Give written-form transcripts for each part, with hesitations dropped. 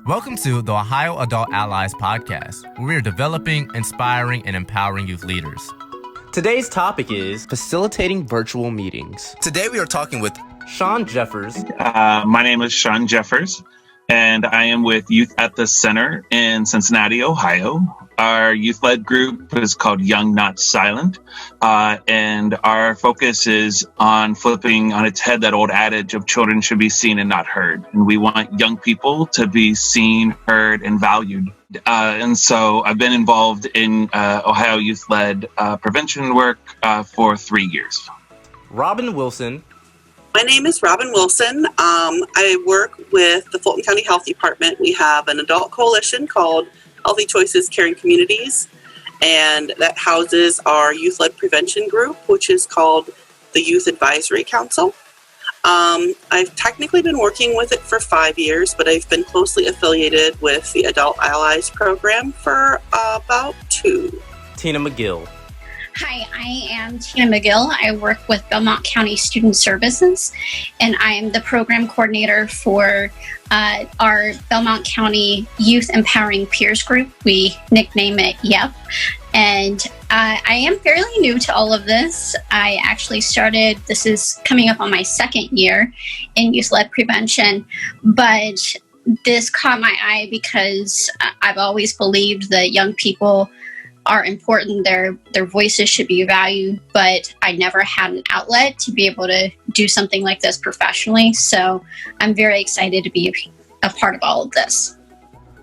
Welcome to the Ohio Adult Allies podcast, where we are developing, inspiring, and empowering youth leaders. Today's topic is facilitating virtual meetings. Today we are talking with Sean Jeffers. My name is Sean Jeffers, and I am with Youth at the Center in Cincinnati, Ohio. Our youth-led group is called Young Not Silent, and our focus is on flipping on its head that old adage of children should be seen and not heard. And we want young people to be seen, heard, and valued. And so I've been involved in Ohio youth-led prevention work for 3 years. Robin Wilson. My name is Robin Wilson. I work with the Fulton County Health Department. We have an adult coalition called Healthy Choices Caring Communities, and that houses our youth-led prevention group, which is called the Youth Advisory Council. I've technically been working with it for 5 years, but I've been closely affiliated with the Adult Allies program for about 2. Tina McGill. Hi, I am Tina McGill. I work with Belmont County Student Services, and I am the program coordinator for our Belmont County Youth Empowering Peers Group. We nickname it YEP. And I am fairly new to all of this. I actually started, this is coming up on my 2nd year in youth-led prevention, but this caught my eye because I've always believed that young people are important, their voices should be valued, but I never had an outlet to be able to do something like this professionally. So I'm very excited to be a part of all of this.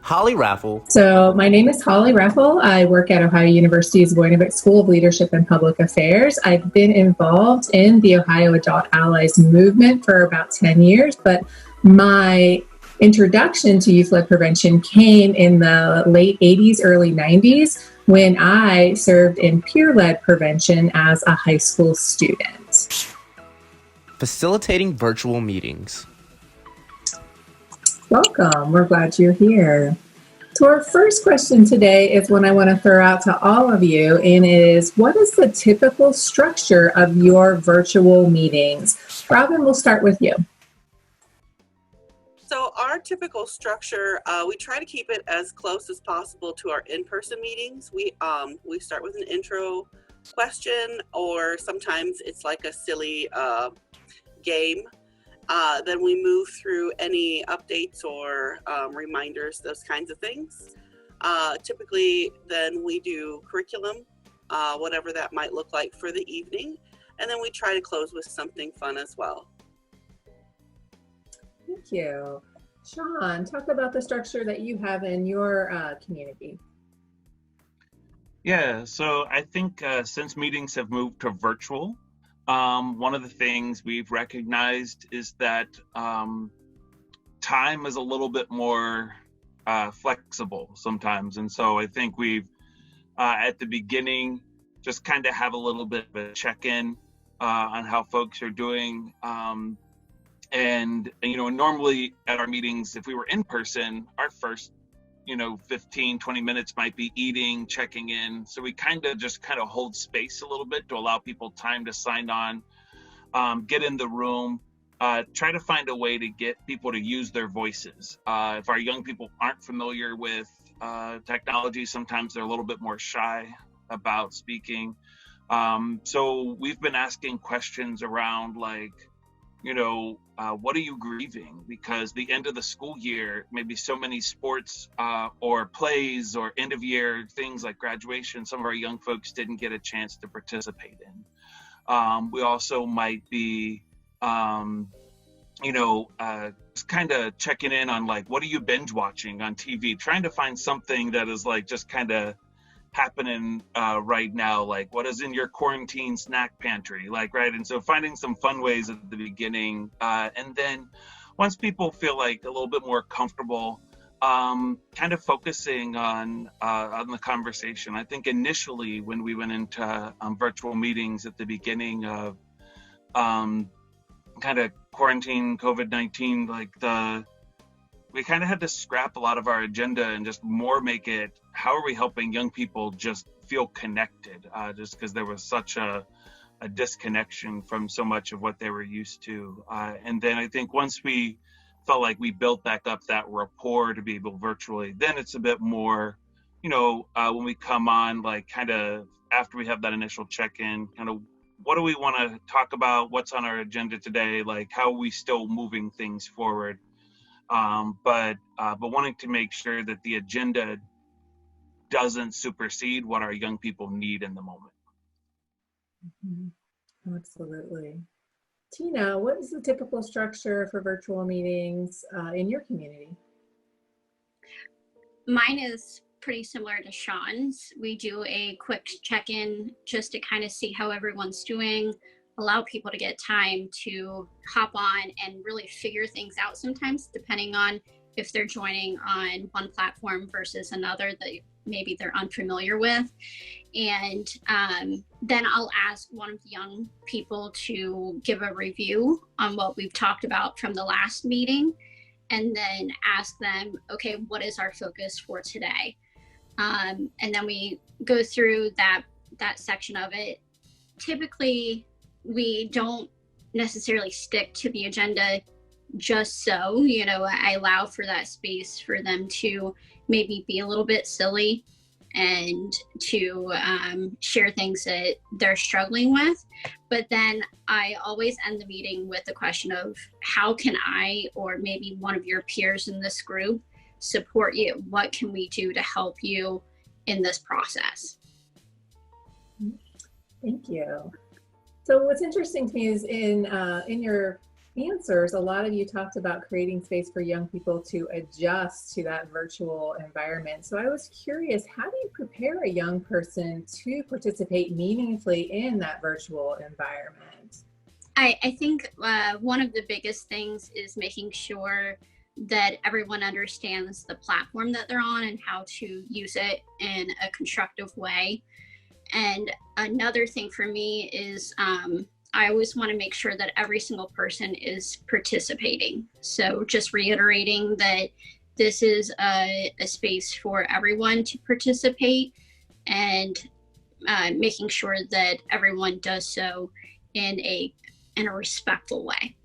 Holly Raffle. So my name is Holly Raffle. I work at Ohio University's Voinovich School of Leadership and Public Affairs. I've been involved in the Ohio Adult Allies movement for about 10 years, but my introduction to youth-led prevention came in the late 80s, early 90s, when I served in peer-led prevention as a high school student. Facilitating virtual meetings. Welcome. We're glad you're here. So our first question today is one I want to throw out to all of you, and it is, what is the typical structure of your virtual meetings? Robin, we'll start with you. So our typical structure, we try to keep it as close as possible to our in-person meetings. We start with an intro question, or sometimes it's like a silly game. Then we move through any updates or reminders, those kinds of things. Typically, then we do curriculum, whatever that might look like for the evening. And then we try to close with something fun as well. Thank you. Sean, talk about the structure that you have in your community. Yeah, so I think since meetings have moved to virtual, one of the things we've recognized is that time is a little bit more flexible sometimes. And so I think we've, at the beginning, just kind of have a little bit of a check-in on how folks are doing. And, normally at our meetings, if we were in person, our first, 15, 20 minutes might be eating, checking in. So we kind of hold space a little bit to allow people time to sign on, get in the room, try to find a way to get people to use their voices. If our young people aren't familiar with technology, sometimes they're a little bit more shy about speaking. So we've been asking questions around what are you grieving? Because the end of the school year, maybe so many sports or plays or end of year things like graduation, some of our young folks didn't get a chance to participate in. We also might be, just kind of checking in on what are you binge watching on TV, trying to find something that is just kind of happening right now, what is in your quarantine snack pantry, right? And so finding some fun ways at the beginning, and then once people feel a little bit more comfortable, kind of focusing on the conversation. I think initially when we went into virtual meetings at the beginning of kind of quarantine COVID-19, we kind of had to scrap a lot of our agenda and just more make it, how are we helping young people just feel connected, just because there was such a disconnection from so much of what they were used to. And then I think once we felt like we built back up that rapport to be able virtually. Then it's a bit more, when we come on, like kind of after we have that initial check-in, kind of what do we want to talk about? What's on our agenda today? Like, how are we still moving things forward? But wanting to make sure that the agenda doesn't supersede what our young people need in the moment. Mm-hmm. Absolutely. Tina, what is the typical structure for virtual meetings in your community? Mine is pretty similar to Sean's. We do a quick check-in just to kind of see how everyone's doing, allow people to get time to hop on and really figure things out sometimes, depending on if they're joining on one platform versus another that maybe they're unfamiliar with. And then I'll ask one of the young people to give a review on what we've talked about from the last meeting, and then ask them, okay, what is our focus for today? And then we go through that section of it. Typically, we don't necessarily stick to the agenda just so, I allow for that space for them to maybe be a little bit silly and to share things that they're struggling with. But then I always end the meeting with the question of how can I, or maybe one of your peers in this group, support you? What can we do to help you in this process? Thank you. So what's interesting to me is in your answers, a lot of you talked about creating space for young people to adjust to that virtual environment. So I was curious, how do you prepare a young person to participate meaningfully in that virtual environment? I think one of the biggest things is making sure that everyone understands the platform that they're on and how to use it in a constructive way. And another thing for me is I always want to make sure that every single person is participating. So just reiterating that this is a space for everyone to participate, and making sure that everyone does so in a respectful way.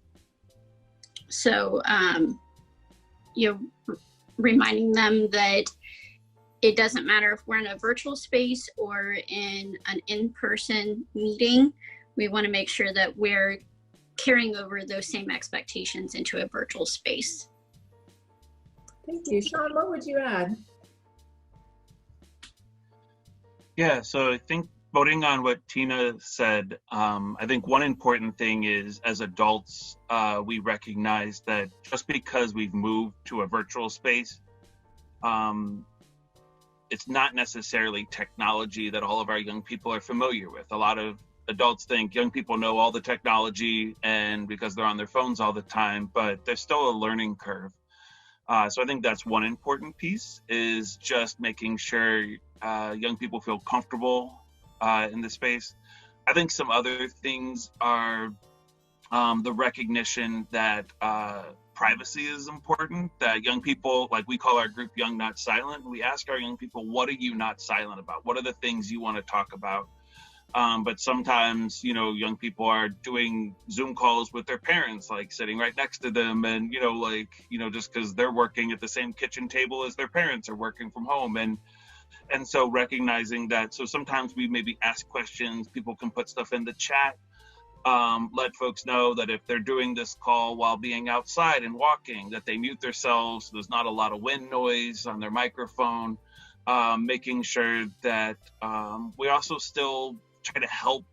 So, reminding them that it doesn't matter if we're in a virtual space or in an in-person meeting. We want to make sure that we're carrying over those same expectations into a virtual space. Thank you. Sean, what would you add? Yeah, so I think voting on what Tina said, I think one important thing is, as adults, we recognize that just because we've moved to a virtual space, it's not necessarily technology that all of our young people are familiar with. A lot of adults think young people know all the technology and because they're on their phones all the time, but there's still a learning curve. So I think that's one important piece, is just making sure young people feel comfortable in the space. I think some other things are the recognition that privacy is important, that young people, like we call our group Young Not Silent, we ask our young people, what are you not silent about? What are the things you want to talk about? But sometimes, young people are doing Zoom calls with their parents, like sitting right next to them, and, just because they're working at the same kitchen table as their parents are working from home. And so recognizing that, so sometimes we maybe ask questions, people can put stuff in the chat, let folks know that if they're doing this call while being outside and walking, that they mute themselves, so there's not a lot of wind noise on their microphone, making sure that we also still try to help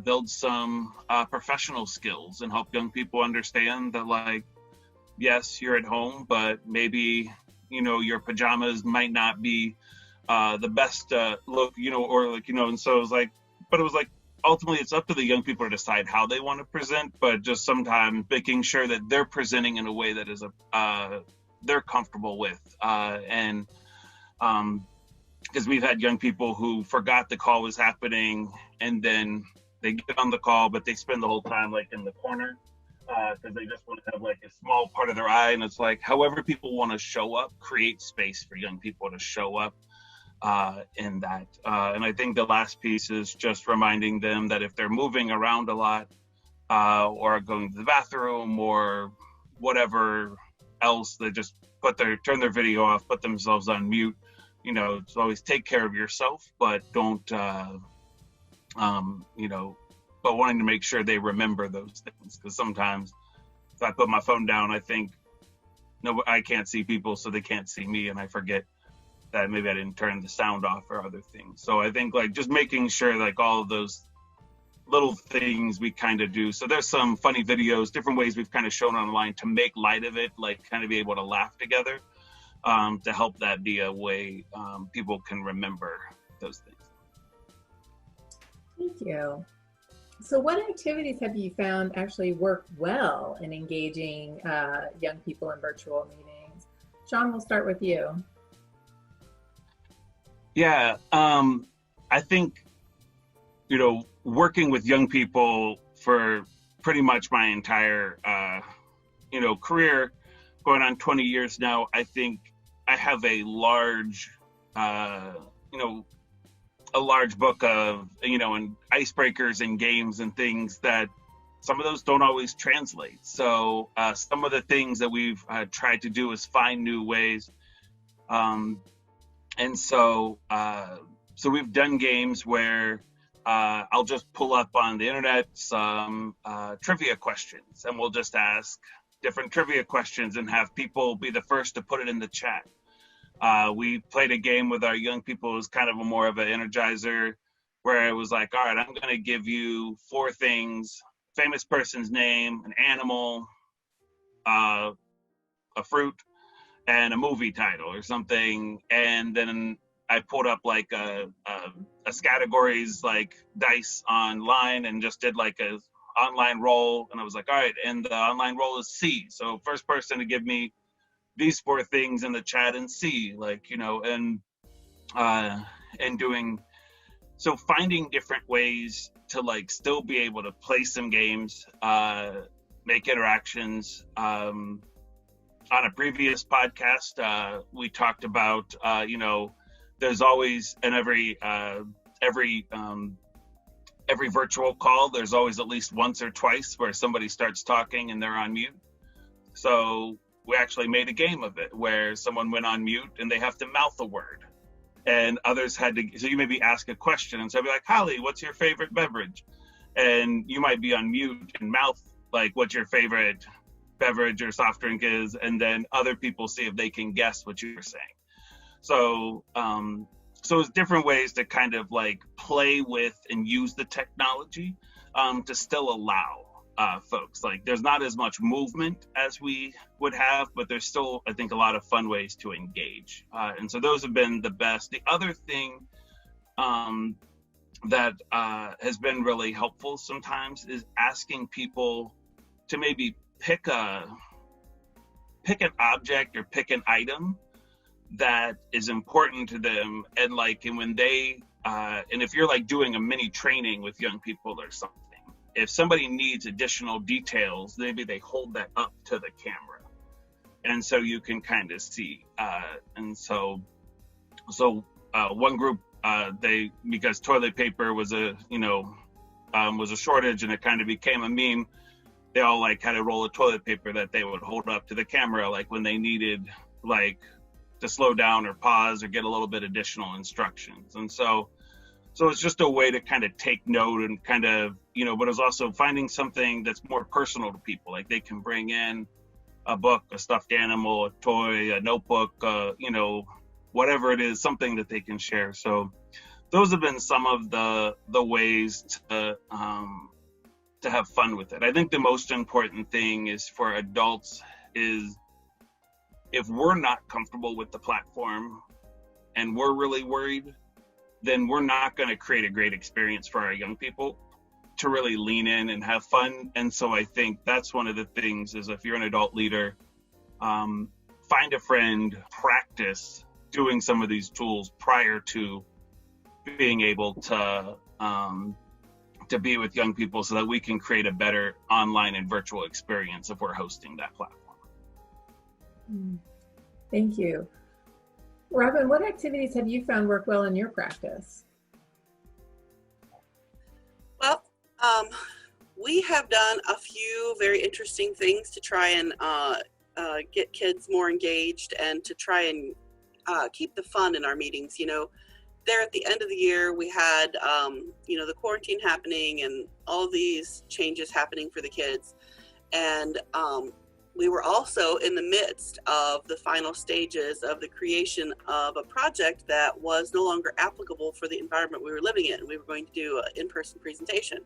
build some professional skills and help young people understand that, like, yes, you're at home, but maybe, your pajamas might not be the best look, and so it was like, but it was like, ultimately it's up to the young people to decide how they want to present, but just sometimes making sure that they're presenting in a way that is they're comfortable with. Because we've had young people who forgot the call was happening, and then they get on the call, but they spend the whole time like in the corner because they just want to have like a small part of their eye. And it's like, however people want to show up, create space for young people to show up in that. And I think the last piece is just reminding them that if they're moving around a lot or going to the bathroom or whatever else, they just turn their video off, put themselves on mute. You know, so always take care of yourself, but don't, you know, but wanting to make sure they remember those things. Because sometimes if I put my phone down, I think, no, I can't see people, so they can't see me, and I forget that maybe I didn't turn the sound off or other things. So I think like just making sure like all of those little things we kind of do. So there's some funny videos, different ways we've kind of shown online to make light of it, like kind of be able to laugh together, to help that be a way people can remember those things. Thank you. So what activities have you found actually work well in engaging young people in virtual meetings? Sean, we'll start with you. Yeah, I think, you know, working with young people for pretty much my entire, you know, career, going on 20 years now, I think I have a large, you know, a large book of, you know, and icebreakers and games and things that some of those don't always translate. So some of the things that we've tried to do is find new ways. And so we've done games where I'll just pull up on the internet some trivia questions, and we'll just ask different trivia questions and have people be the first to put it in the chat. We played a game with our young people. It was kind of a more of an energizer, where it was like, all right, I'm going to give you 4 things: famous person's name, an animal, a fruit, and a movie title or something. And then I pulled up like a categories like dice online and just did like a online roll. And I was like, all right, and the online roll is C. So first person to give me these 4 things in the chat and see, like, you know, and doing, so finding different ways to like still be able to play some games, make interactions. On a previous podcast, we talked about, you know, there's always in every virtual call, there's always at least once or twice where somebody starts talking and they're on mute. So we actually made a game of it where someone went on mute and they have to mouth a word, and others had to, so you maybe ask a question, and so I'd be like, Holly, what's your favorite beverage? And you might be on mute and mouth like what your favorite beverage or soft drink is, and then other people see if they can guess what you're saying. So so it's different ways to kind of like play with and use the technology to still allow folks, like there's not as much movement as we would have, but there's still, I think, a lot of fun ways to engage, and so those have been the best. The other thing that has been really helpful sometimes is asking people to maybe pick an object or pick an item that is important to them, and like, and when they and if you're like doing a mini training with young people or something, if somebody needs additional details, maybe they hold that up to the camera, and so you can kind of see, and so one group, they, because toilet paper was a, you know, was a shortage and it kind of became a meme, they all like had a roll of toilet paper that they would hold up to the camera, like when they needed like to slow down or pause or get a little bit additional instructions. And so it's just a way to kind of take note and kind of, you know, but it's also finding something that's more personal to people. Like they can bring in a book, a stuffed animal, a toy, a notebook, you know, whatever it is, something that they can share. So those have been some of the ways to have fun with it. I think the most important thing is for adults is, if we're not comfortable with the platform and we're really worried, then we're not going to create a great experience for our young people to really lean in and have fun. And so I think that's one of the things is, if you're an adult leader, find a friend, practice doing some of these tools prior to being able to be with young people, so that we can create a better online and virtual experience if we're hosting that platform. Thank you. Robin, what activities have you found work well in your practice? Well, we have done a few very interesting things to try and get kids more engaged and to try and keep the fun in our meetings. There at the end of the year, we had, the quarantine happening and all these changes happening for the kids. And we were also in the midst of the final stages of the creation of a project that was no longer applicable for the environment we were living in. We were going to do an in-person presentation.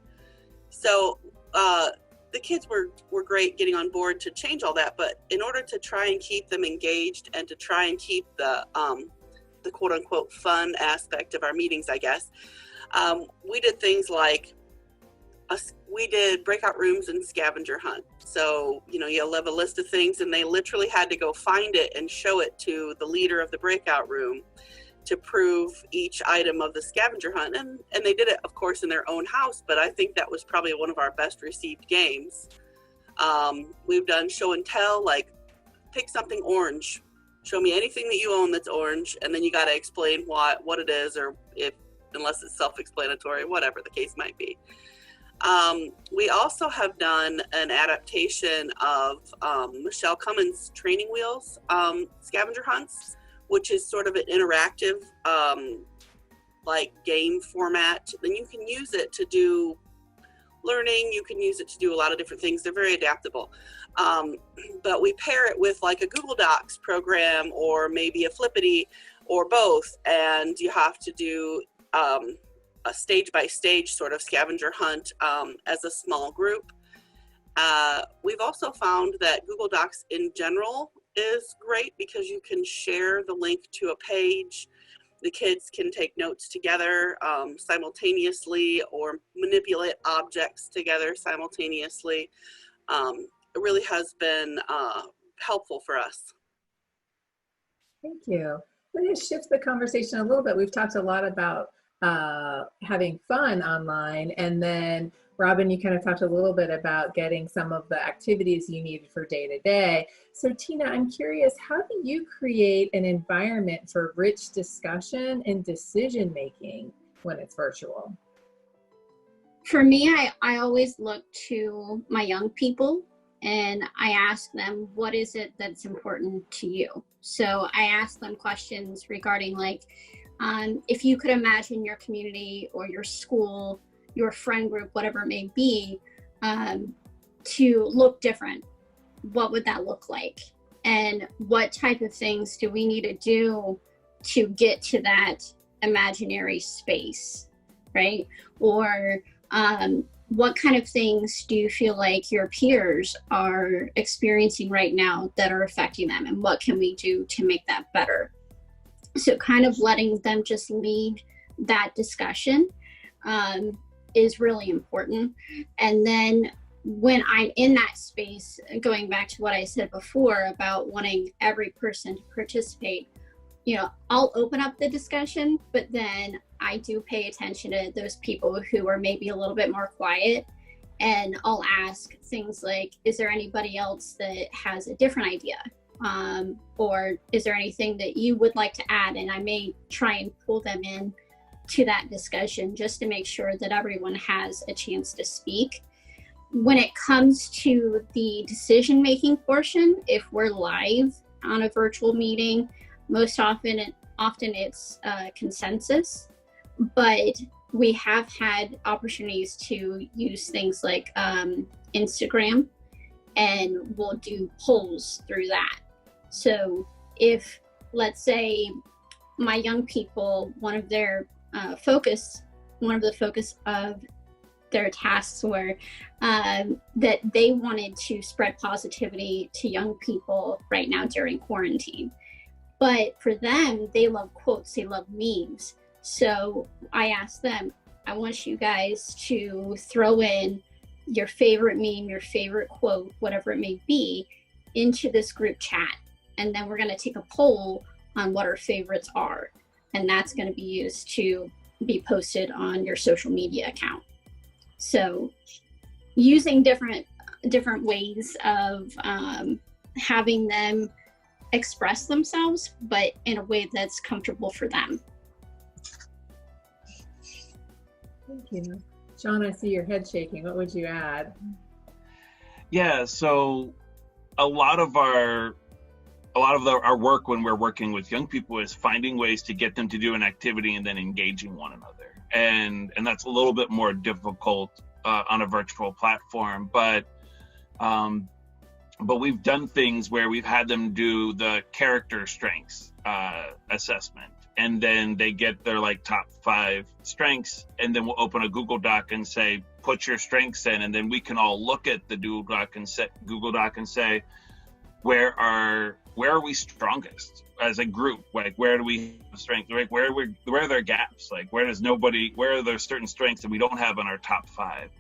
So the kids were great getting on board to change all that, but in order to try and keep them engaged and to try and keep the quote unquote fun aspect of our meetings, I guess, we did things like we did breakout rooms and scavenger hunt. So, you'll have a list of things and they literally had to go find it and show it to the leader of the breakout room to prove each item of the scavenger hunt. And they did it, of course, in their own house, but I think that was probably one of our best received games. We've done show and tell, like pick something orange, show me anything that you own that's orange, and then you got to explain what it is, or unless it's self-explanatory, whatever the case might be. We also have done an adaptation of Michelle Cummins' Training Wheels scavenger hunts, which is sort of an interactive game format. Then you can use it to do learning, you can use it to do a lot of different things. They're very adaptable. But we pair it with like a Google Docs program or maybe a Flippity or both, and you have to do a stage-by-stage sort of scavenger hunt as a small group. We've also found that Google Docs in general is great because you can share the link to a page. The kids can take notes together simultaneously or manipulate objects together simultaneously. It really has been helpful for us. Thank you. Let me shift the conversation a little bit. We've talked a lot about having fun online, and then Robin, you kind of talked a little bit about getting some of the activities you needed for day to day. So Tina, I'm curious, how do you create an environment for rich discussion and decision making when it's virtual? For me, I always look to my young people and I ask them, what is it that's important to you? So I ask them questions regarding if you could imagine your community or your school, your friend group, whatever it may be, to look different, what would that look like? And what type of things do we need to do to get to that imaginary space, right? Or what kind of things do you feel like your peers are experiencing right now that are affecting them? And what can we do to make that better? So kind of letting them just lead that discussion is really important. And then when I'm in that space, going back to what I said before about wanting every person to participate, I'll open up the discussion, but then I do pay attention to those people who are maybe a little bit more quiet. And I'll ask things like, is there anybody else that has a different idea? Or is there anything that you would like to add? And I may try and pull them in to that discussion just to make sure that everyone has a chance to speak. When it comes to the decision-making portion, if we're live on a virtual meeting, most often it's consensus, but we have had opportunities to use things like Instagram, and we'll do polls through that. So if, let's say, my young people, one of the focus of their tasks were that they wanted to spread positivity to young people right now during quarantine. But for them, they love quotes, they love memes. So I asked them, I want you guys to throw in your favorite meme, your favorite quote, whatever it may be, into this group chat. And then we're going to take a poll on what our favorites are. And that's going to be used to be posted on your social media account. So using different ways of having them express themselves, but in a way that's comfortable for them. Thank you. Sean, I see your head shaking. What would you add? Yeah, so a lot of our work when we're working with young people is finding ways to get them to do an activity and then engaging one another, and that's a little bit more difficult on a virtual platform, but we've done things where we've had them do the character strengths assessment, and then they get their like top 5 strengths, and then we'll open a Google Doc and say, put your strengths in, and then we can all look at the Google Doc and say, where are we strongest as a group? Like, where do we have strength? Like, where are there gaps? Like, where are there certain strengths that we don't have in our top 5?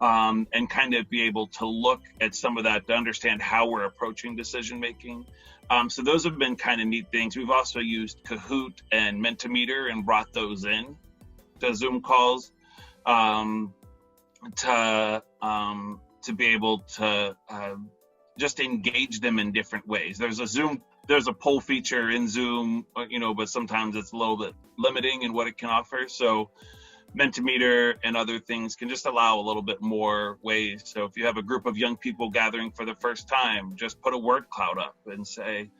And kind of be able to look at some of that to understand how we're approaching decision making. So those have been kind of neat things. We've also used Kahoot and Mentimeter and brought those in to Zoom calls to be able to just engage them in different ways. There's a poll feature in Zoom, but sometimes it's a little bit limiting in what it can offer. So Mentimeter and other things can just allow a little bit more ways. So if you have a group of young people gathering for the first time, just put a word cloud up and say,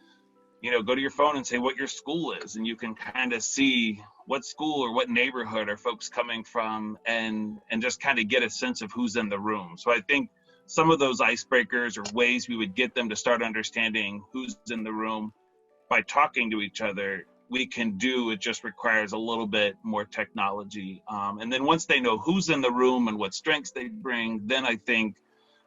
go to your phone and say what your school is, and you can kind of see what school or what neighborhood are folks coming from, and just kind of get a sense of who's in the room. So I think some of those icebreakers or ways we would get them to start understanding who's in the room by talking to each other, we can do. It just requires a little bit more technology. And then once they know who's in the room and what strengths they bring, then I think,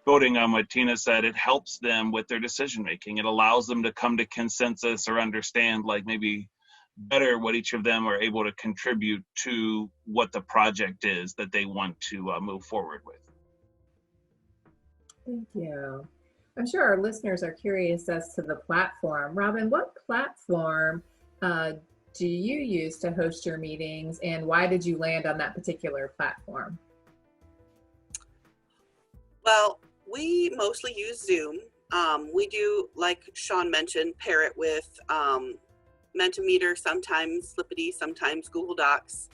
voting on what Tina said, it helps them with their decision making. It allows them to come to consensus or understand, like, maybe better what each of them are able to contribute to what the project is that they want to move forward with. Thank you. I'm sure our listeners are curious as to the platform. Robin, what platform do you use to host your meetings, and why did you land on that particular platform? Well, we mostly use Zoom. We do, like Sean mentioned, pair it with Mentimeter, sometimes Flippity, sometimes Google Docs,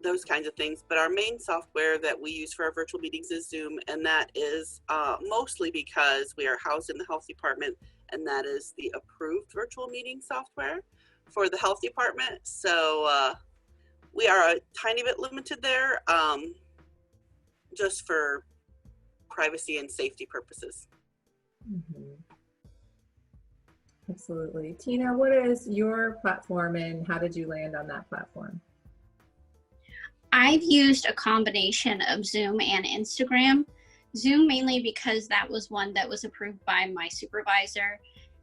those kinds of things. But our main software that we use for our virtual meetings is Zoom, and that is mostly because we are housed in the health department, and that is the approved virtual meeting software for the health department. So we are a tiny bit limited there, just for privacy and safety purposes. Mm-hmm. Absolutely. Tina, what is your platform, and how did you land on that platform? I've used a combination of Zoom and Instagram. Zoom mainly because that was one that was approved by my supervisor,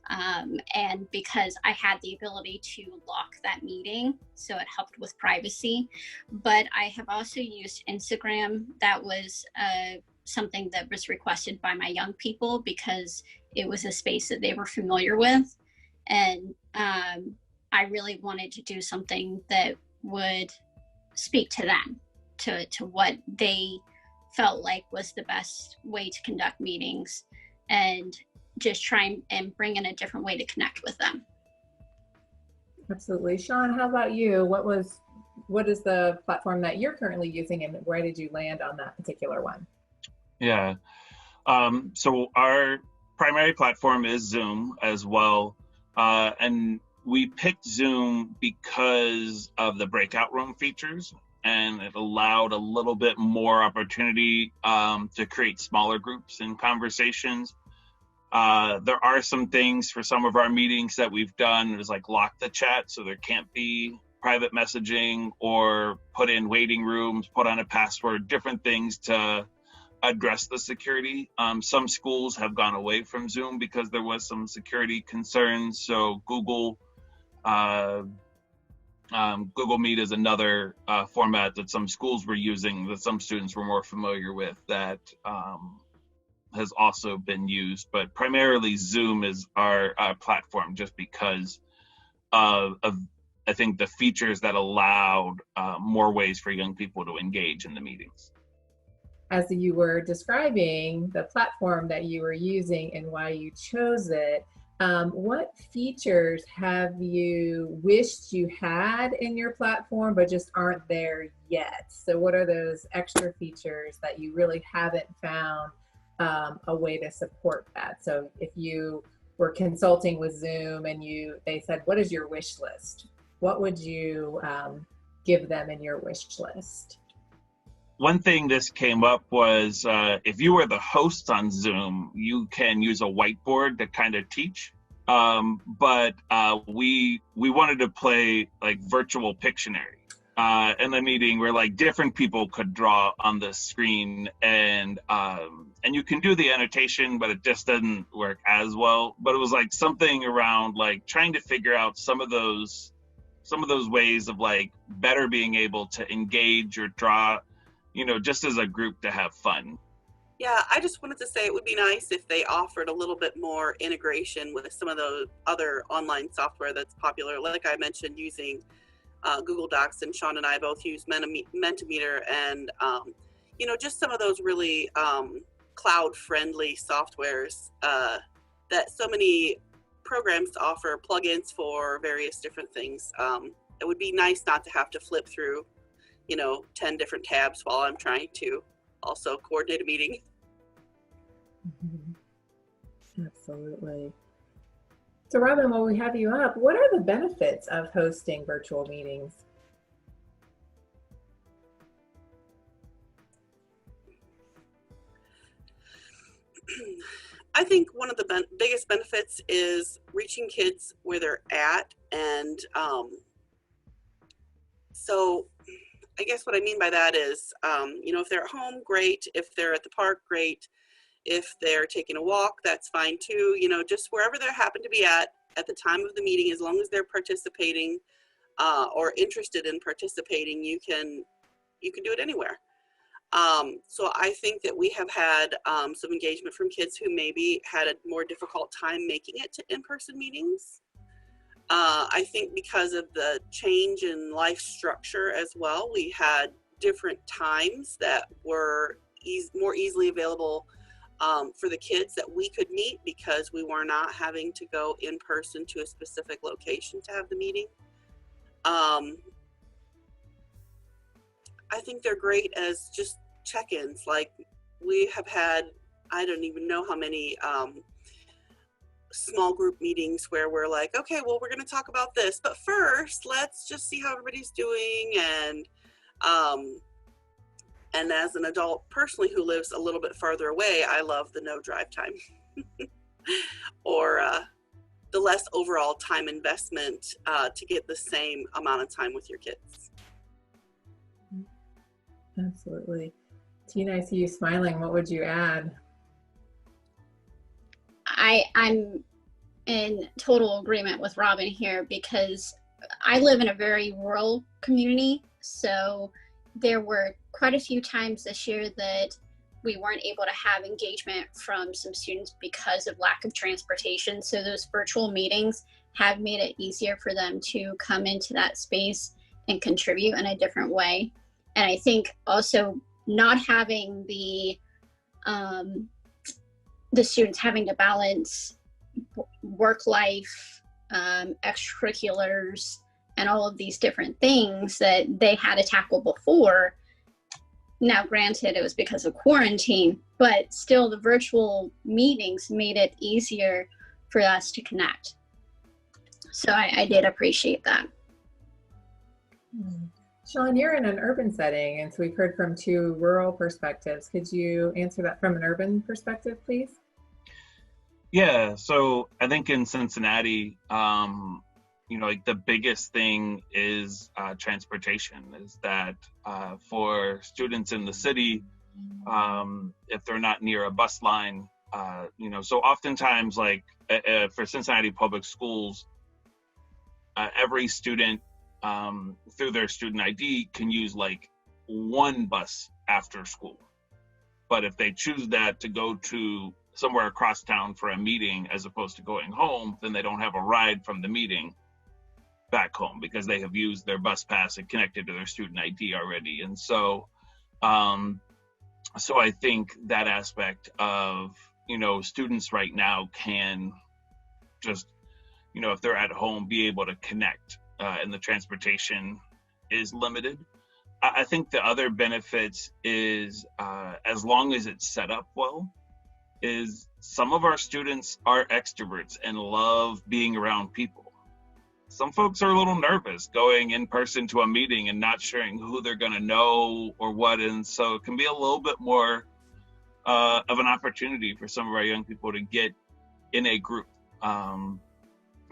and because I had the ability to lock that meeting, so it helped with privacy. But I have also used Instagram. That was something that was requested by my young people because it was a space that they were familiar with. And I really wanted to do something that would speak to them, to what they felt like was the best way to conduct meetings, and just try and bring in a different way to connect with them. Absolutely. Sean, how about you? What is the platform that you're currently using, and where did you land on that particular one? Yeah. So our primary platform is Zoom as well. And we picked Zoom because of the breakout room features, and it allowed a little bit more opportunity to create smaller groups and conversations. There are some things for some of our meetings that we've done is like lock the chat, so there can't be private messaging, or put in waiting rooms, put on a password, different things to address the security. Some schools have gone away from Zoom because there was some security concerns. So Google Meet is another format that some schools were using, that some students were more familiar with, that has also been used. But primarily Zoom is our platform, just because of I think the features that allowed more ways for young people to engage in the meetings. As you were describing the platform that you were using and why you chose it, what features have you wished you had in your platform but just aren't there yet? So what are those extra features that you really haven't found a way to support that. So if you were consulting with Zoom and they said, what is your wish list? What would you give them in your wish list? One thing this came up was if you were the host on Zoom, you can use a whiteboard to kind of teach. But we wanted to play like virtual Pictionary in the meeting where like different people could draw on the screen, and you can do the annotation, but it just doesn't work as well. But it was like something around like trying to figure out some of those ways of like better being able to engage or draw, just as a group to have fun. Yeah, I just wanted to say it would be nice if they offered a little bit more integration with some of those other online software that's popular. Like I mentioned, using Google Docs, and Sean and I both use Mentimeter, and just some of those really cloud-friendly softwares that so many programs offer plugins for various different things. It would be nice not to have to flip through 10 different tabs while I'm trying to also coordinate a meeting. Absolutely. So Robin, while we have you up, what are the benefits of hosting virtual meetings? I think one of the biggest benefits is reaching kids where they're at. And so I guess what I mean by that is, if they're at home, great. If they're at the park, great. If they're taking a walk, that's fine too. Just wherever they happen to be at the time of the meeting, as long as they're participating or interested in participating, you can do it anywhere. So I think that we have had some engagement from kids who maybe had a more difficult time making it to in-person meetings. I think because of the change in life structure as well, we had different times that were more easily available for the kids that we could meet, because we were not having to go in person to a specific location to have the meeting. I think they're great as just check-ins. Like we have had, I don't even know how many small group meetings where we're like, okay, well, we're going to talk about this, but first let's just see how everybody's doing. And as an adult personally who lives a little bit farther away, I love the no drive time or the less overall time investment to get the same amount of time with your kids. Absolutely. Tina, I see you smiling. What would you add? I'm in total agreement with Robin here, because I live in a very rural community. So there were quite a few times this year that we weren't able to have engagement from some students because of lack of transportation. So those virtual meetings have made it easier for them to come into that space and contribute in a different way. And I think also not having the students having to balance work life, extracurriculars, and all of these different things that they had to tackle before. Now, granted, it was because of quarantine, but still the virtual meetings made it easier for us to connect. So I did appreciate that. Sean, you're in an urban setting, and so we've heard from two rural perspectives. Could you answer that from an urban perspective, please? Yeah, so I think in Cincinnati, like the biggest thing is transportation. Is that for students in the city, if they're not near a bus line, so oftentimes like for Cincinnati Public Schools, every student through their student ID can use like one bus after school. But if they choose that to go to somewhere across town for a meeting as opposed to going home, then they don't have a ride from the meeting back home because they have used their bus pass and connected to their student ID already. And so I think that aspect of, students right now can just, if they're at home, be able to connect, and the transportation is limited. I think the other benefits is as long as it's set up well, is some of our students are extroverts and love being around people. Some folks are a little nervous going in person to a meeting and not sharing who they're going to know or what, and so it can be a little bit more of an opportunity for some of our young people to get in a group, and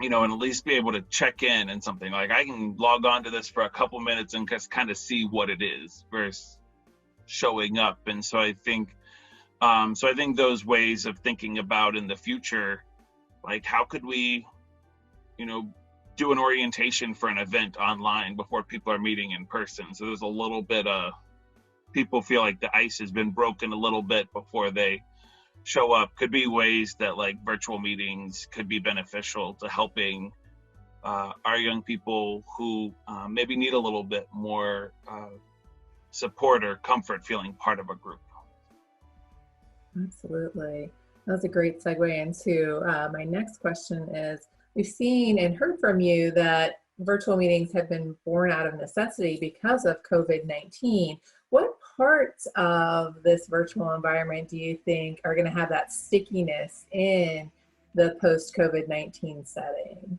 at least be able to check in and something. Like, I can log on to this for a couple minutes and just kind of see what it is versus showing up. And so I think those ways of thinking about in the future, like, how could we, do an orientation for an event online before people are meeting in person? So there's a little bit of, people feel like the ice has been broken a little bit before they show up. Could be ways that, like, virtual meetings could be beneficial to helping our young people who maybe need a little bit more support or comfort feeling part of a group. Absolutely. That was a great segue into my next question is, we've seen and heard from you that virtual meetings have been born out of necessity because of COVID-19. What parts of this virtual environment do you think are going to have that stickiness in the post-COVID-19 setting?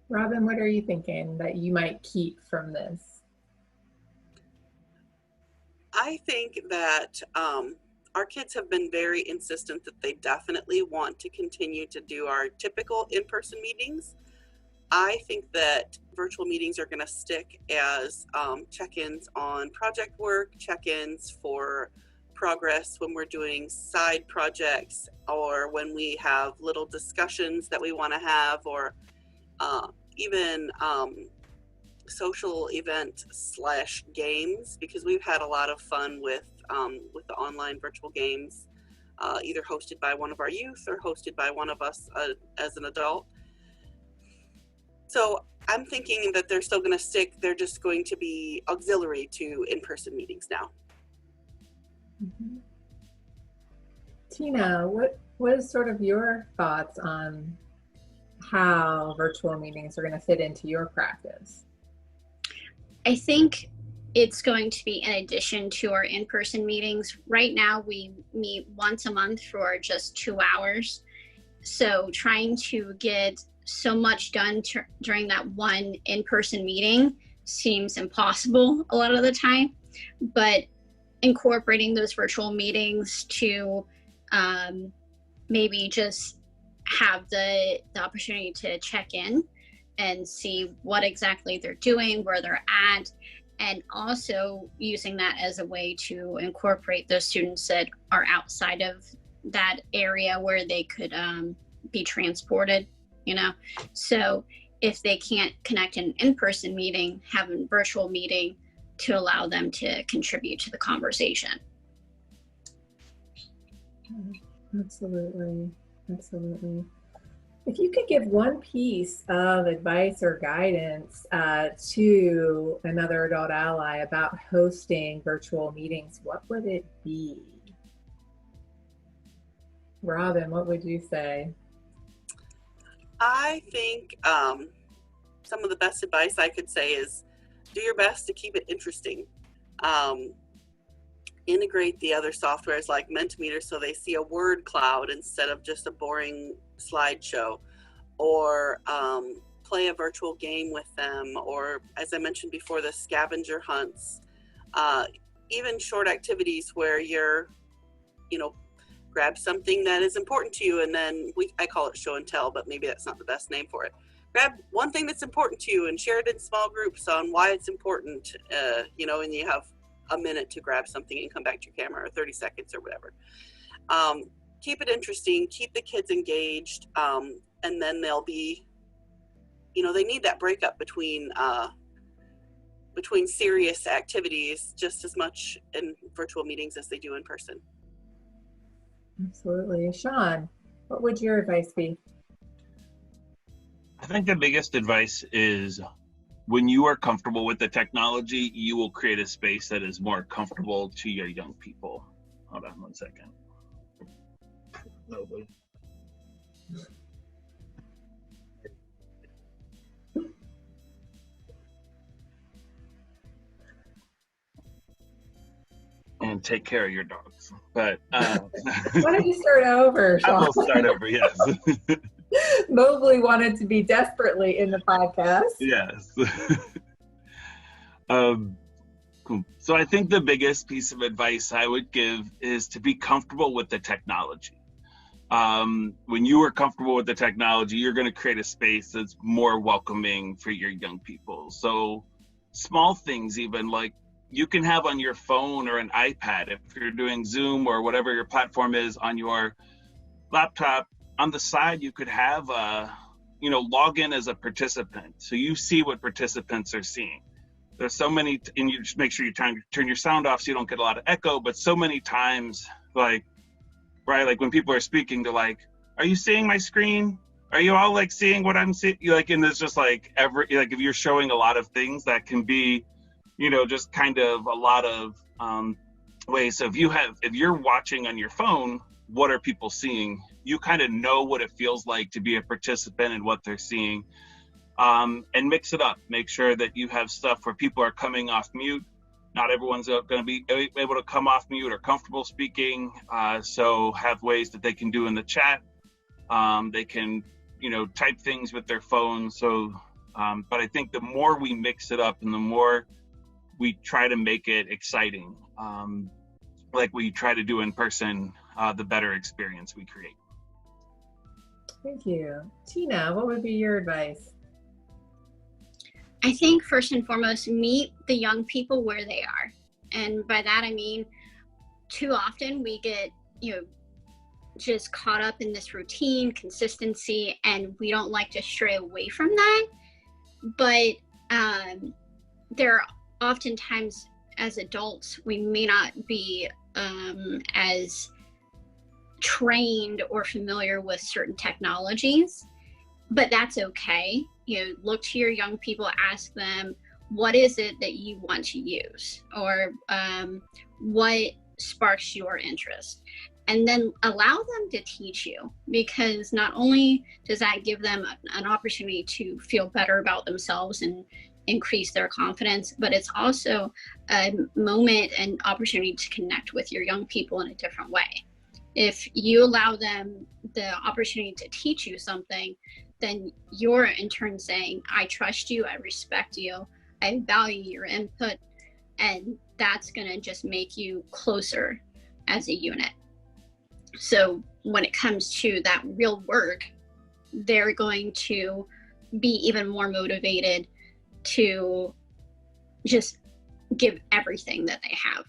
Robin, what are you thinking that you might keep from this? I think that our kids have been very insistent that they definitely want to continue to do our typical in-person meetings. I think that virtual meetings are going to stick as check-ins on project work, check-ins for progress when we're doing side projects, or when we have little discussions that we want to have, or even social event / games, because we've had a lot of fun with the online virtual games, either hosted by one of our youth or hosted by one of us as an adult. So I'm thinking that they're still going to stick. They're just going to be auxiliary to in-person meetings now. Mm-hmm. Tina, what is sort of your thoughts on how virtual meetings are going to fit into your practice? I think it's going to be in addition to our in-person meetings. Right now, we meet once a month for just 2 hours. So trying to get so much done during that one in-person meeting seems impossible a lot of the time. But incorporating those virtual meetings to maybe just have the opportunity to check in and see what exactly they're doing, where they're at, and also using that as a way to incorporate those students that are outside of that area where they could be transported, So if they can't connect in an in-person meeting, have a virtual meeting to allow them to contribute to the conversation. Absolutely. If you could give one piece of advice or guidance to another adult ally about hosting virtual meetings, what would it be? Robin, what would you say? I think some of the best advice I could say is do your best to keep it interesting. Integrate the other softwares like Mentimeter so they see a word cloud instead of just a boring slideshow, or play a virtual game with them, or, as I mentioned before, the scavenger hunts, even short activities where you're, grab something that is important to you, and then I call it show and tell, but maybe that's not the best name for it. Grab one thing that's important to you and share it in small groups on why it's important, and you have a minute to grab something and come back to your camera, or 30 seconds or whatever. Keep it interesting, keep the kids engaged, and then they'll be, they need that breakup between serious activities just as much in virtual meetings as they do in person. Absolutely. Sean, what would your advice be? I think the biggest advice is, when you are comfortable with the technology, you will create a space that is more comfortable to your young people. Hold on 1 second. Nobody. And take care of your dogs. But why don't you start over, Sean? I will start over, yes. Mobley wanted to be desperately in the podcast. Yes. Cool. So I think the biggest piece of advice I would give is to be comfortable with the technology. When you are comfortable with the technology, you're going to create a space that's more welcoming for your young people. So small things, even like you can have on your phone or an iPad, if you're doing Zoom or whatever your platform is on your laptop, on the side, you could have log in as a participant. So you see what participants are seeing. There's so many, and you just make sure you turn your sound off so you don't get a lot of echo, but so many times, like when people are speaking, they're like, are you seeing my screen? Are you all like seeing what I'm seeing? Like, and there's just like if you're showing a lot of things that can be, just kind of a lot of ways. So if you're watching on your phone, what are people seeing? You kind of know what it feels like to be a participant in what they're seeing. And mix it up. Make sure that you have stuff where people are coming off mute. Not everyone's going to be able to come off mute or comfortable speaking. So have ways that they can do in the chat. They can, type things with their phones. So, but I think the more we mix it up and the more we try to make it exciting, like we try to do in person, the better experience we create. Thank you. Tina, what would be your advice? I think first and foremost, meet the young people where they are. And by that, I mean, too often we get, just caught up in this routine, consistency, and we don't like to stray away from that. But there are oftentimes as adults, we may not be as trained or familiar with certain technologies, but that's okay. Look to your young people, ask them, what is it that you want to use, or what sparks your interest, and then allow them to teach you, because not only does that give them an opportunity to feel better about themselves and increase their confidence, but it's also a moment and opportunity to connect with your young people in a different way. If you allow them the opportunity to teach you something, then you're in turn saying, I trust you, I respect you, I value your input, and that's gonna just make you closer as a unit. So when it comes to that real work, they're going to be even more motivated to just give everything that they have.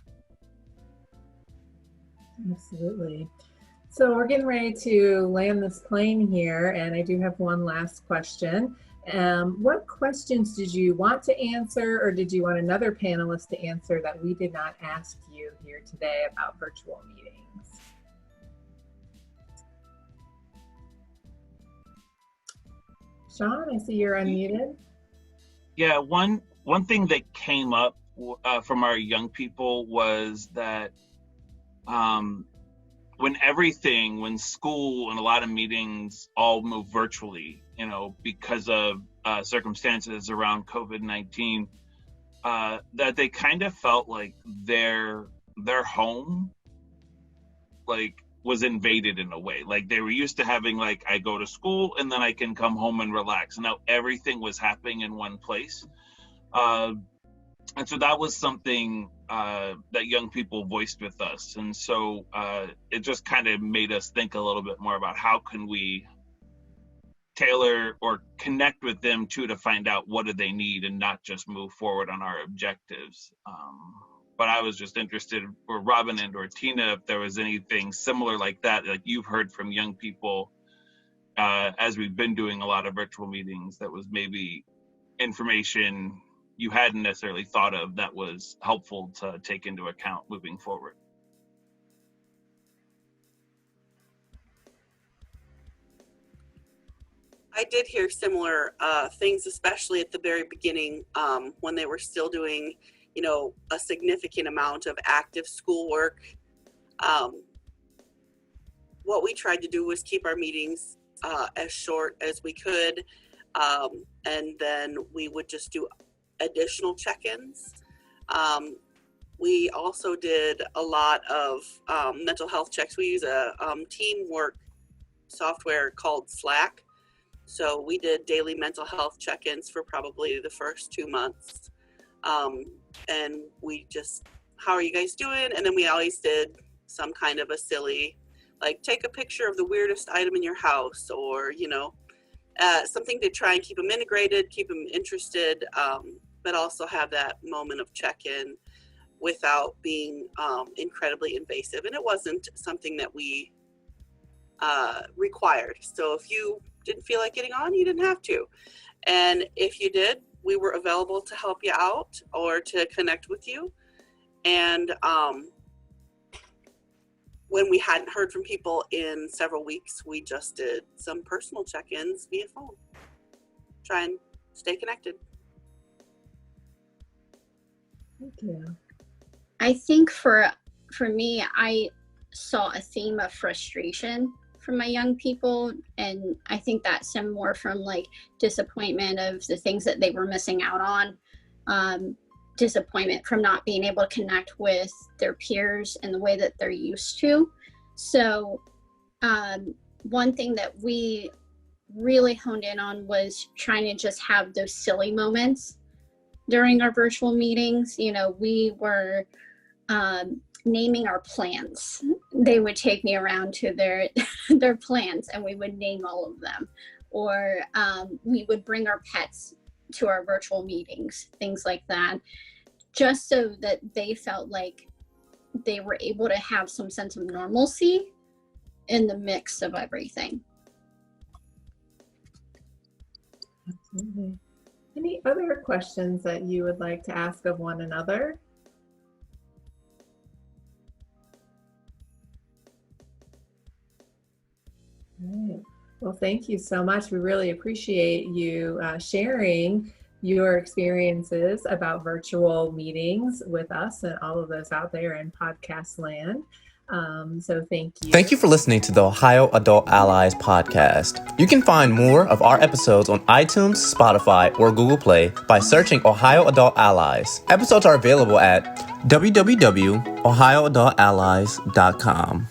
Absolutely. So we're getting ready to land this plane here, and I do have one last question. What questions did you want to answer, or did you want another panelist to answer that we did not ask you here today about virtual meetings? Sean, I see you're unmuted. Yeah, one thing that came up from our young people was that when school and a lot of meetings all move virtually, because of circumstances around COVID-19, that they kind of felt like their home, was invaded in a way. Like they were used to having, I go to school and then I can come home and relax. And now everything was happening in one place. And so that was something that young people voiced with us. And so it just kind of made us think a little bit more about how can we tailor or connect with them too, to find out what do they need and not just move forward on our objectives. But I was just interested for Robin and or Tina, if there was anything similar like that, like you've heard from young people as we've been doing a lot of virtual meetings, that was maybe information you hadn't necessarily thought of that was helpful to take into account moving forward. I did hear similar things, especially at the very beginning when they were still doing, a significant amount of active schoolwork. What we tried to do was keep our meetings as short as we could, and then we would just do additional check-ins. We also did a lot of mental health checks. We use a teamwork software called Slack. So we did daily mental health check-ins for probably the first 2 months. And we just, how are you guys doing? And then we always did some kind of a silly, like take a picture of the weirdest item in your house, or, something to try and keep them integrated, keep them interested, but also have that moment of check-in without being incredibly invasive. And it wasn't something that we required. So if you didn't feel like getting on, you didn't have to. And if you did, we were available to help you out or to connect with you. And when we hadn't heard from people in several weeks, we just did some personal check-ins via phone. Try and stay connected. Thank you. I think for me, I saw a theme of frustration from my young people, and I think that stemmed more from like disappointment of the things that they were missing out on, disappointment from not being able to connect with their peers in the way that they're used to. So one thing that we really honed in on was trying to just have those silly moments during our virtual meetings. We were naming our plants. They would take me around to their plants, and we would name all of them. Or we would bring our pets to our virtual meetings, things like that, just so that they felt like they were able to have some sense of normalcy in the mix of everything. Absolutely. Any other questions that you would like to ask of one another? All right. Well, thank you so much. We really appreciate you sharing your experiences about virtual meetings with us and all of those out there in podcast land. So thank you. Thank you for listening to the Ohio Adult Allies podcast. You can find more of our episodes on iTunes, Spotify, or Google Play by searching Ohio Adult Allies. Episodes are available at www.ohioadultallies.com.